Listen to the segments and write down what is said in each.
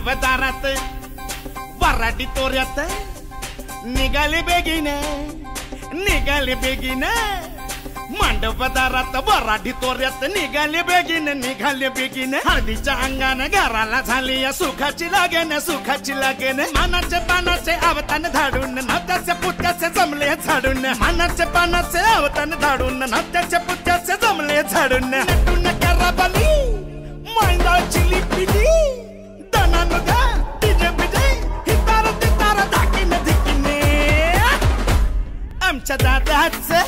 मांडवदारात वराडी तोऱ्यात निघाले बेगीन मांडवदारात वराडी तोऱ्यात निघाले बेगीन हळदीच्या अंगाने घराला झाली सुखाची लागेन मानाचे पानाचे आवतान धाडून नात्याचे पुत्याचे जमले झाडून मानाचे पानाचे आवतान धाडून नात्याचे पुत्याचे जमले झाडून नटून कराबाली मांडाची लिपिली दनानुगा डीजे बिजे हितार तितार धाकीने धिकीने आमच्या दादाचे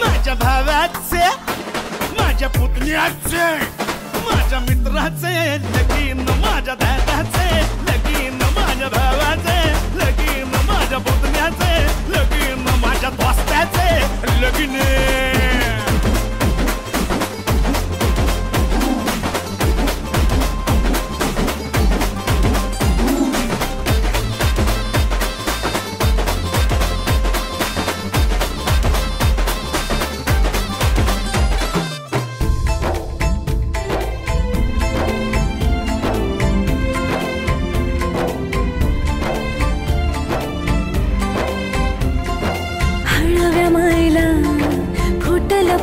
माझ्या भावाचे माझ्या पुतण्याचे माझ्या मित्राचे लगीन माझ्या दादाचे लगीन माझ्या भावाचे लगीन माझ्या पुतण्याचे लगीन माझ्या दोस्ताचे लगीन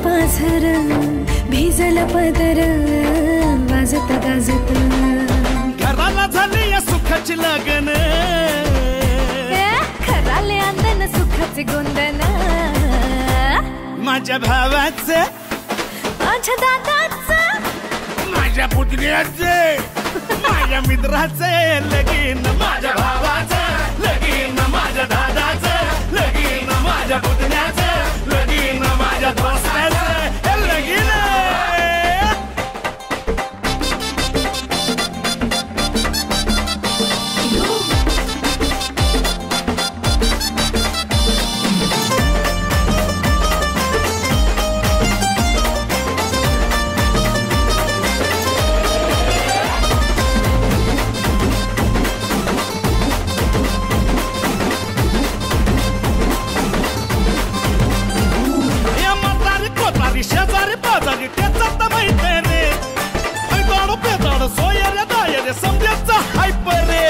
पाझर भिजल पदर वाजत गाजत घराला झाली या सुखाची लगन खराले अंदन सुखाचे गोंदन माझ्या भावाचे माझ्या दादाचे माझ्या पुतण्याचे माझ्या मित्राचे लगीन माझ्या भावाचे लगीन माझ्या दादाचे लगीन माझ्या पुतण्याचे लगीन माझ्या दोस्ताचे लगीन शेजारी पाजारी त्याचा माहिती रे ऐकाडो पेदाडो सोयरे दायरे समजायचा हायपर रे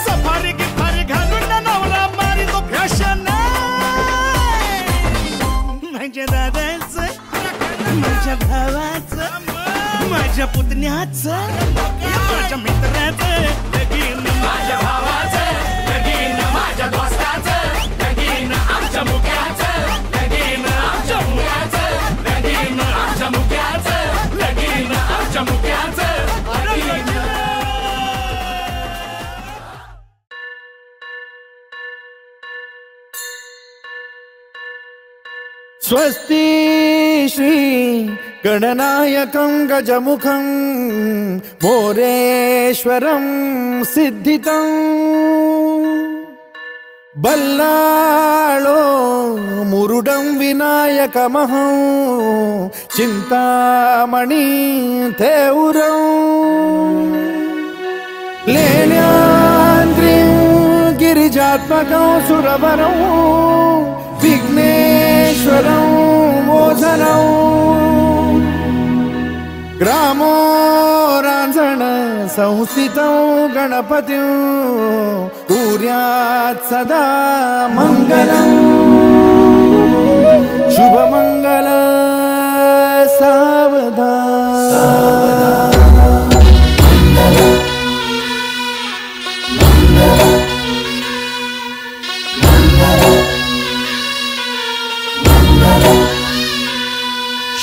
सफारी गिफारी घालून नवरा मारी तो फॅशन माझ्या दादाचं माझ्या भावाचं माझ्या पुतण्याचं माझ्या मित्राचं लगीन माझ्या भावाचं लगीन माझ्या दोस्ताचं लगीन आमच्या मुक्याचं लगीन आमच्या मुक्याचं लगीन आमच्या मुक्याचं स्वस्ति श्री गणनायकं गजमुखं मोरेश्वरं सिद्धितं बल्लाळो मुरुडं विनायकमहं चिंतामणि थेउरं लेण्याद्रिं गिरिजात्मकं सुरवरं विघ्नेश्वरं मोचनं ग्रामो रांझण संस्थितं गणपतिं कुर्यात् सदा मंगलं शुभमंगल सावधान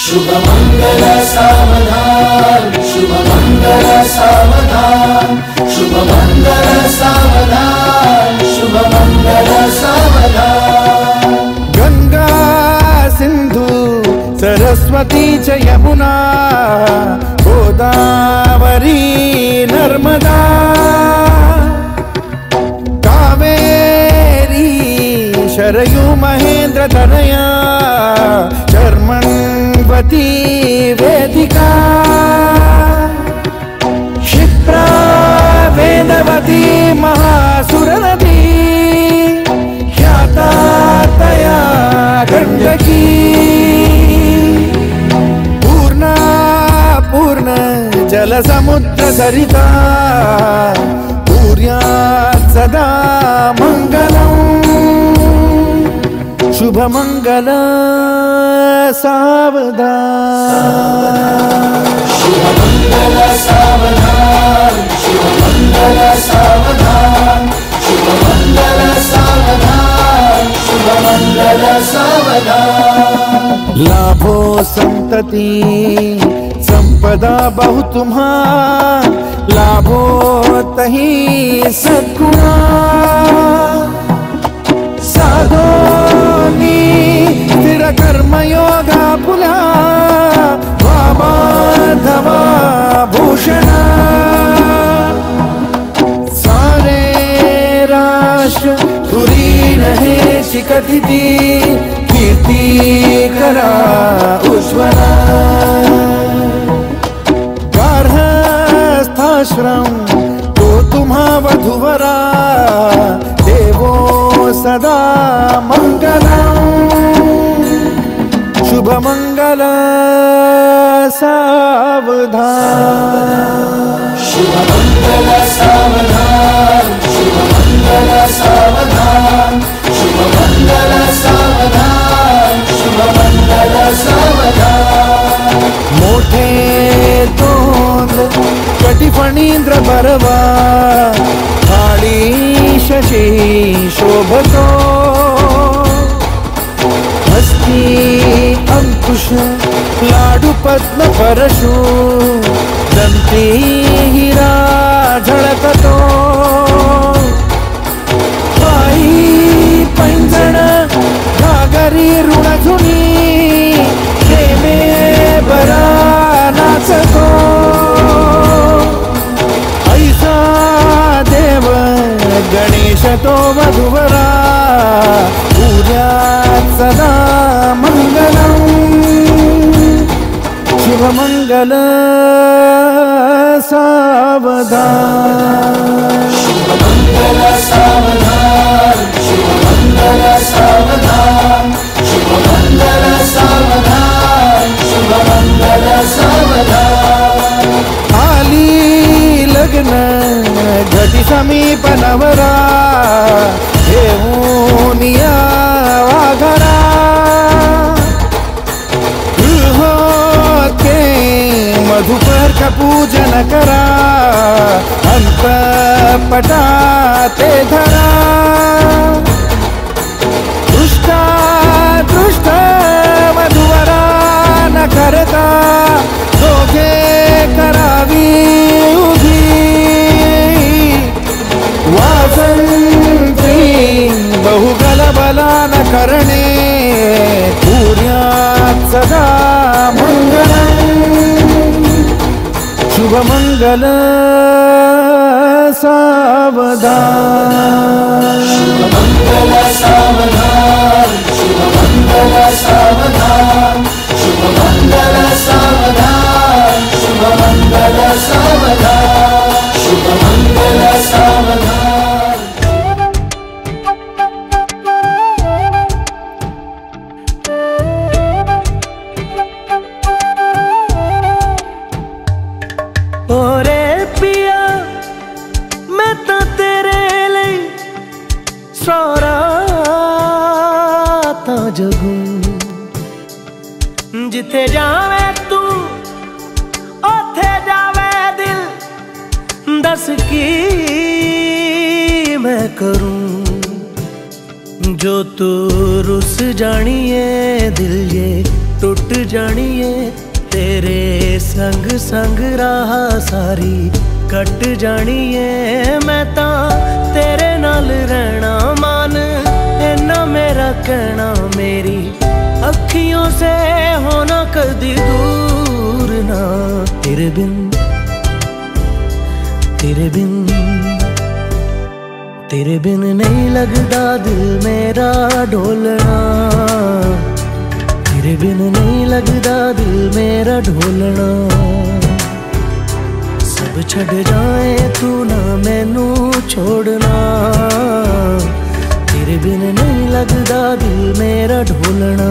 शुभमंगल सावधान शुभमंगल सावधान शुभमंगल सावधान शुभमंगल सावधान गंगा सिंधु सरस्वती च यमुना गोदावरी नर्मदा कावेरी शरयू महेंद्र तनया चर्मण्वती वेदिका क्षिप्रा वेदवती महासुरनदी ख्याता तया गंडकी पूर्ण जल समुद्र सरिता सूर्यात् सदा मङ्गलम् शुभमङ्गल सावधान शुभमङ्गल सावधान शुभमङ्गल सावधान शुभमङ्गल सावधान शुभमङ्गल सावधान लाभो संतति संपदा बहु तुम्हा लाभो तही सद्गुणा साधोनी स्थिर कर्मयोगा पुला वामाधवा भूषण सारे राष्ट्र तुरीन हे शिखतिथि कीर्ति करा उज्ज्वला गार्हस्थाश्रम तो तुम्हा वधूवरा देवो सदा मंगलम् शुभमंगल सावधान शुभमङ्गल सावधान शुभमङ्गल सावधान शुभमङ्गल सावधान शुभमङ्गल सावधान मोठे तोंड कटिफणींद्र बरवा काळी शशी शोभतो हस्ती अंकुश लाडू पद्म परशु दंती हिरा झळकतो पायी पैंजण घागरी ऋणझुनी प्रेमे बरा नाचतो ऐसा देव गणेश तो वधूवरा पूज्यात् सदा मंगलम् शुभमंगल सावधान शुभमङ्गल सावधान शुभमङ्गल सावधान शुभमङ्गल सावधान शुभमङ्गल सावधान आली लग्न घटी समीप नवरा घेऊन यावा घरा गृहोते मधुपर का पूजन करा अंतपटा ते धरा दृष्टा दृष्ट मधुवरा न करता दोघे करावी उभी वासंती बहुगलबला न करणे पूर्यात् सदा मंगलम् शुभमंगल सावधान शुभमङ्गल सावधान शुभमङ्गल सावधान शुभमङ्गल सावधान शुभमङ्गल सावधान शुभमङ्गल सावधान ओरे पिया मैं तो तेरे लिए सारा ता जगूं जिथे जावे तू ओथे जावे दिल दस की मैं करूं जो तू रुस जानिए दिल ये टूट जानिए तेरे संग संग राह सारी कट जानिए मैं ता तेरे नाल रहना मान इन्ना मेरा कहना मेरी अखियों से होना कदी दूर ना तेरे बिन नहीं लगदा दिल मेरा ढोलना तेरे बिन नहीं लगदा दिल मेरा ढोलना सब छड़ जाए तू ना मैनू छोड़ना तेरे बिन नहीं लगदा दिल मेरा ढोलना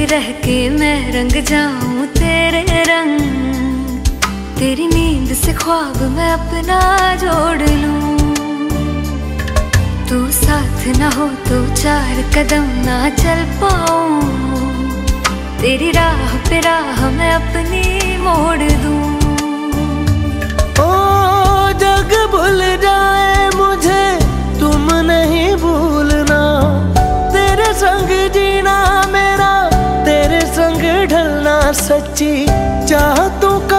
रह के मैं रंग जाऊं तेरे रंग, तेरी नींद से ख्वाब मैं अपना जोड़ लूं। तू साथ ना हो तो 4 कदम ना चल पाऊं, तेरी राह पे राह मैं अपनी मोड़ दूं। ओ जग भूल जाए मुझे तुम नहीं भूलना, तेरे संग जीना मेरा, तेरे संग ढलना सच्ची चाहतों का